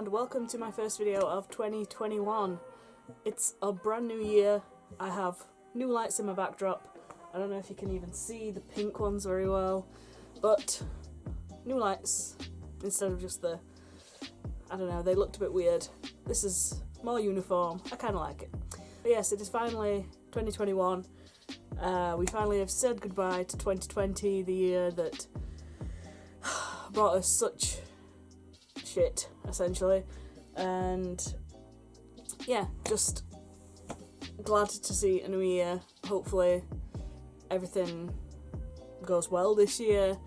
and welcome to my first video of 2021. It's a brand new year. I have new lights in my backdrop. I don't know if you can even see the pink ones very well, but new lights instead of just the, I don't know, they looked a bit weird. This is more uniform. I kind of like it. But yes, it is finally 2021. We finally have said goodbye to 2020, the year that brought us such shit, essentially. And yeah, just glad to see a new year. Hopefully everything goes well this year,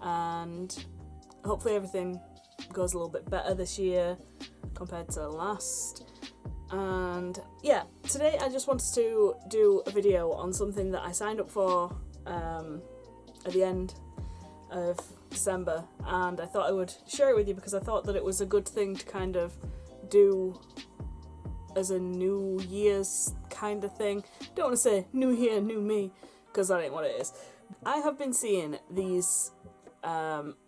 and hopefully everything goes a little bit better this year compared to last. And yeah, today I just wanted to do a video on something that I signed up for at the end of December, and I thought I would share it with you because I thought that it was a good thing to kind of do as a New Year's kind of thing. Don't want to say New Year, New Me, because that ain't what it is. I have been seeing these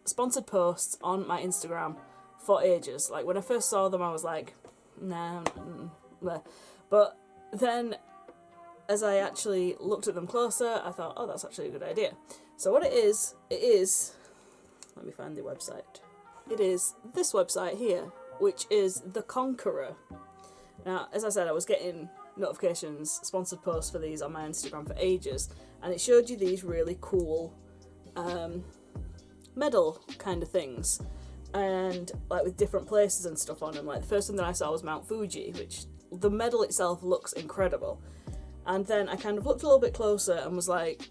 sponsored posts on my Instagram for ages. Like, when I first saw them I was like, nah. But then as I actually looked at them closer, I thought, oh, that's actually a good idea. So what it is, let me find the website. It is this website here, which is the Conqueror. Now, as I said, I was getting notifications, sponsored posts for these on my Instagram for ages, and it showed you these really cool medal kind of things, and like with different places and stuff on them. Like the first one that I saw was Mount Fuji, which the medal itself looks incredible. And then I kind of looked a little bit closer and was like,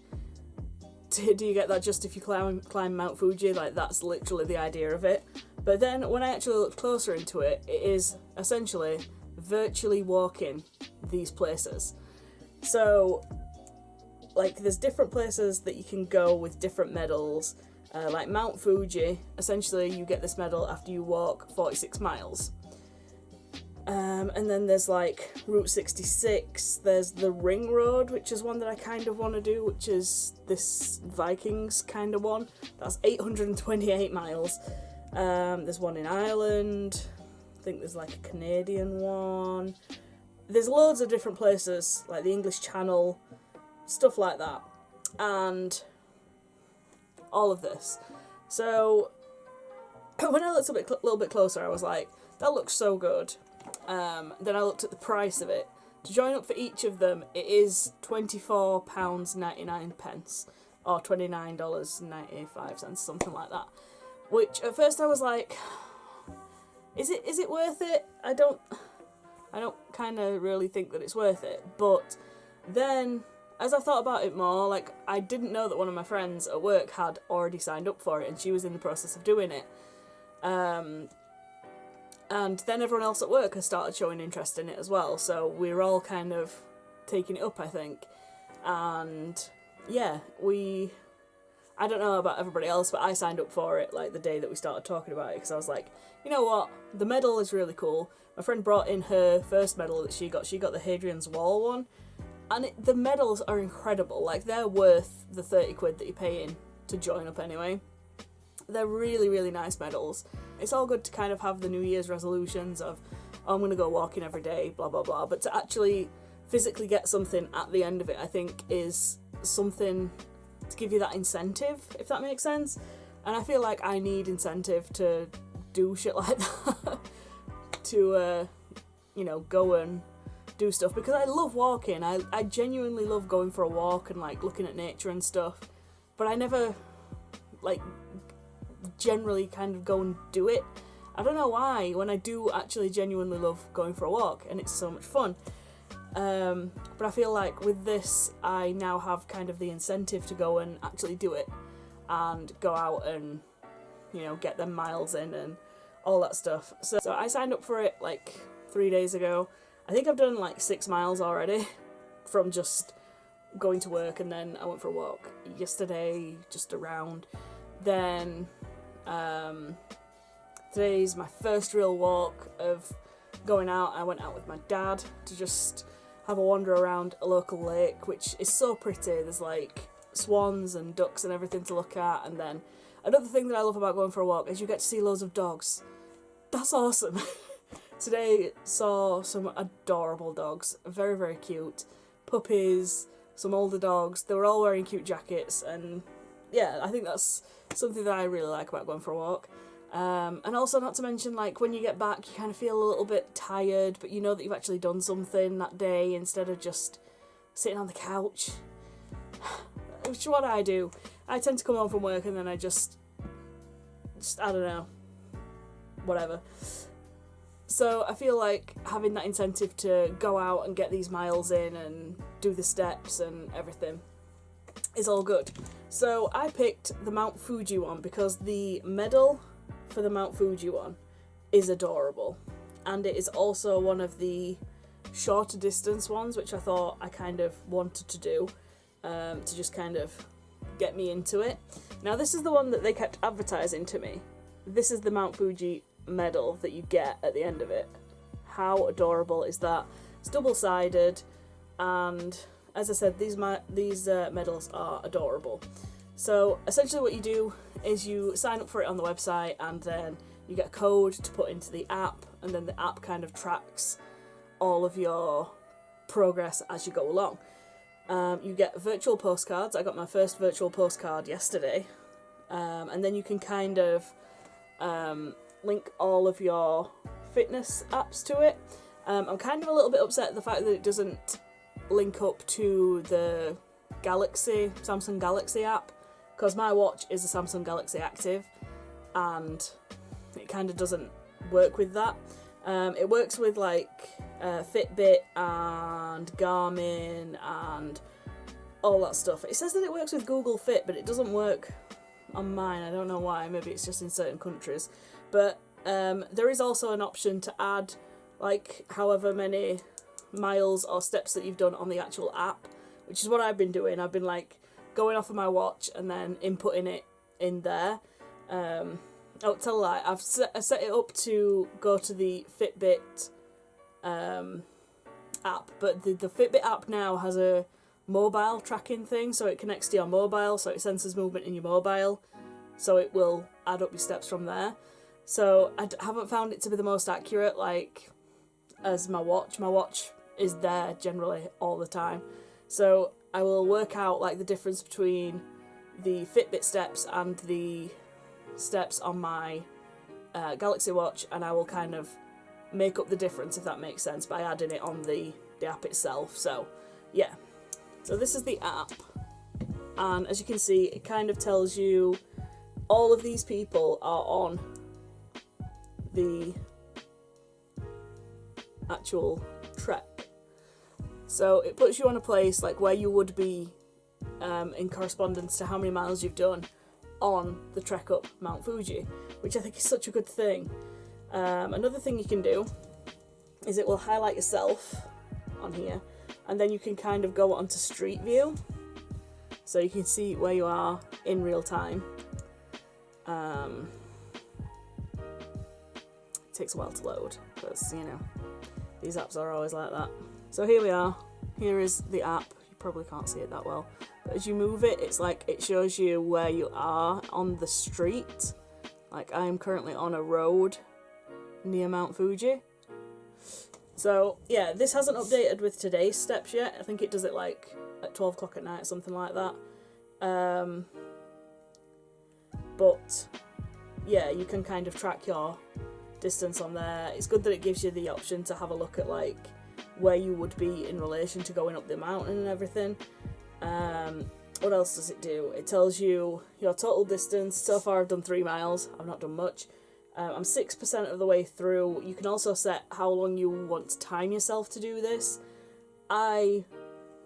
do you get that just if you climb Mount Fuji? Like, that's literally the idea of it. But then when I actually looked closer into it, it is essentially virtually walking these places. So, like, there's different places that you can go with different medals. Like Mount Fuji, essentially you get this medal after you walk 46 miles. And then there's like Route 66, there's the Ring Road, which is one that I kind of want to do, which is this Vikings kind of one. That's 828 miles. There's one in Ireland, I think there's like a Canadian one. There's loads of different places, like the English Channel, stuff like that. And all of this. So when I looked a little bit closer, I was like, that looks so good. Then I looked at the price of it. To join up for each of them, it is £24.99, or $29.95, something like that. Which at first I was like, is it worth it? I don't kind of really think that it's worth it. But then, as I thought about it more, like, I didn't know that one of my friends at work had already signed up for it, and she was in the process of doing it. And then everyone else at work has started showing interest in it as well, so we're all kind of taking it up, I think. And yeah, I don't know about everybody else, but I signed up for it like the day that we started talking about it, because I was like, you know what, the medal is really cool. My friend brought in her first medal that she got the Hadrian's Wall one, and the medals are incredible. Like, they're worth the 30 quid that you're paying to join up anyway. They're really, really nice medals. It's all good to kind of have the New Year's resolutions of, oh, I'm going to go walking every day, blah, blah, blah. But to actually physically get something at the end of it, I think, is something to give you that incentive, if that makes sense. And I feel like I need incentive to do shit like that. To, go and do stuff. Because I love walking. I genuinely love going for a walk and, like, looking at nature and stuff. But I never, like, generally kind of go and do it. I don't know why, when I do actually genuinely love going for a walk, and it's so much fun. But I feel like with this, I now have kind of the incentive to go and actually do it, and go out and, get them miles in and all that stuff. So I signed up for it like 3 days ago. I think I've done like 6 miles already from just going to work, and then I went for a walk yesterday, just around. Then today's my first real walk of going out. I went out with my dad to just have a wander around a local lake, which is so pretty. There's like swans and ducks and everything to look at. And then another thing that I love about going for a walk is you get to see loads of dogs. that's awesome. Today saw some adorable dogs, very, very cute. Puppies, some older dogs, they were all wearing cute jackets, and yeah, I think that's something that I really like about going for a walk. And also, not to mention, like, when you get back, you kind of feel a little bit tired, but you know that you've actually done something that day instead of just sitting on the couch. Which is what I do. I tend to come home from work and then I just I don't know, whatever. So I feel like having that incentive to go out and get these miles in and do the steps and everything is all good. So I picked the Mount Fuji one because the medal for the Mount Fuji one is adorable, and it is also one of the shorter distance ones, which I thought I kind of wanted to do, to just kind of get me into it. Now this is the one that they kept advertising to me. This is the Mount Fuji medal that you get at the end of it. How adorable is that? It's double-sided, and as I said, these medals are adorable. So essentially what you do is you sign up for it on the website, and then you get a code to put into the app, and then the app kind of tracks all of your progress as you go along. You get virtual postcards. I got my first virtual postcard yesterday, and then you can kind of link all of your fitness apps to it. I'm kind of a little bit upset at the fact that it doesn't link up to the Samsung Galaxy app, because my watch is a Samsung Galaxy Active, and it kind of doesn't work with that. It works with like Fitbit and Garmin and all that stuff. It says that it works with Google Fit, but it doesn't work on mine. I don't know why. Maybe it's just in certain countries. But there is also an option to add like however many miles or steps that you've done on the actual app, which is what I've been doing. I've been like going off of my watch and then inputting it in there. Oh, tell a lie. I've set it up to go to the Fitbit app, but the Fitbit app now has a mobile tracking thing, so it connects to your mobile, so it senses movement in your mobile, so it will add up your steps from there. So I haven't found it to be the most accurate, like, as my watch. My watch is there generally all the time. So I will work out, like, the difference between the Fitbit steps and the steps on my Galaxy Watch, and I will kind of make up the difference, if that makes sense, by adding it on the app itself. So yeah, so this is the app, and as you can see, it kind of tells you all of these people are on the actual trek. So it puts you on a place like where you would be in correspondence to how many miles you've done on the trek up Mount Fuji, which I think is such a good thing. Another thing you can do is it will highlight yourself on here, and then you can kind of go onto Street View, so you can see where you are in real time. It takes a while to load, because, you know, these apps are always like that. So here we are. Here is the app. You probably can't see it that well, but as you move it, it's like it shows you where you are on the street. Like, I am currently on a road near Mount Fuji. So yeah, this hasn't updated with today's steps yet. I think it does it like at 12 o'clock at night, something like that. But yeah, you can kind of track your distance on there. It's good that it gives you the option to have a look at like where you would be in relation to going up the mountain and everything. What else does it do? It tells you your total distance. So far I've done 3 miles. I've not done much. I'm 6% of the way through. You can also set how long you want to time yourself to do this. I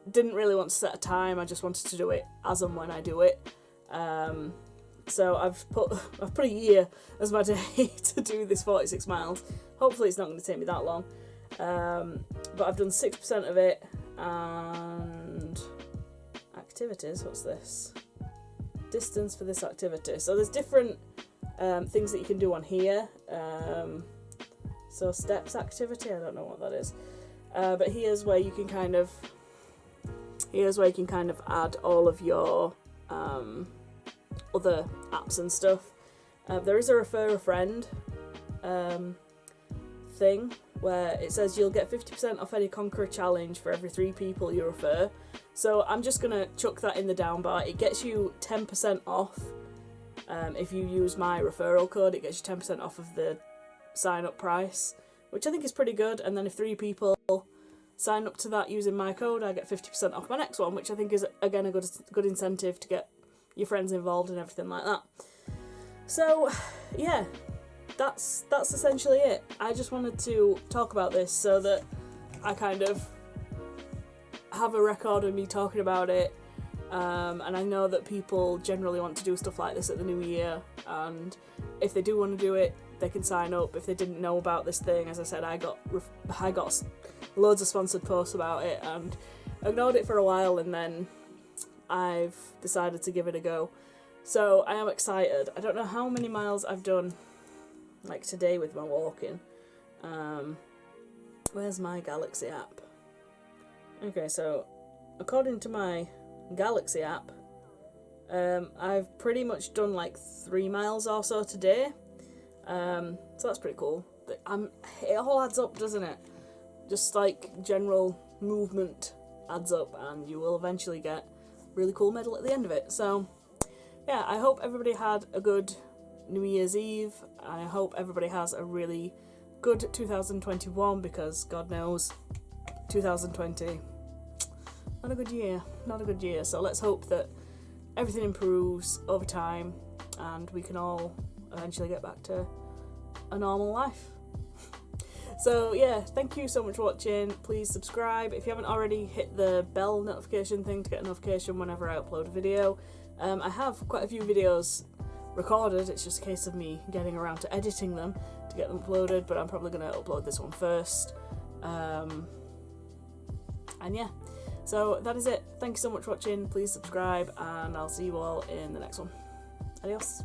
didn't really want to set a time. I just wanted to do it as and when I do it. So I've put a year as my day to do this 46 miles. Hopefully it's not going to take me that long. But I've done 6% of it. And activities, what's this? Distance for this activity. So there's different things that you can do on here. So steps activity, I don't know what that is. But here's where you can kind of add all of your other apps and stuff. There is a refer a friend thing where it says you'll get 50% off any Conqueror challenge for every 3 people you refer. So I'm just going to chuck that in the down bar. It gets you 10% off. If you use my referral code, it gets you 10% off of the sign up price, which I think is pretty good. And then if 3 people sign up to that using my code, I get 50% off my next one, which I think is, again, a good incentive to get your friends involved and everything like that. So, yeah, that's essentially it. I just wanted to talk about this so that I kind of have a record of me talking about it. And I know that people generally want to do stuff like this at the new year, and if they do want to do it, they can sign up. If they didn't know about this thing, as I said, I got loads of sponsored posts about it and ignored it for a while, and then I've decided to give it a go. So I am excited. I don't know how many miles I've done, like today with my walking. Where's my Galaxy app? Okay, so according to my Galaxy app, I've pretty much done like 3 miles or so today. So that's pretty cool. It all adds up, doesn't it? Just like general movement adds up, and you will eventually get a really cool medal at the end of it. So yeah, I hope everybody had a good New Year's Eve, and I hope everybody has a really good 2021, because God knows 2020, not a good year. So let's hope that everything improves over time and we can all eventually get back to a normal life. So yeah, thank you so much for watching. Please subscribe. If you haven't already, hit the bell notification thing to get a notification whenever I upload a video. I have quite a few videos recorded, it's just a case of me getting around to editing them to get them uploaded, but I'm probably going to upload this one first. And yeah, so that is it. Thank you so much for watching. Please subscribe, and I'll see you all in the next one. Adios.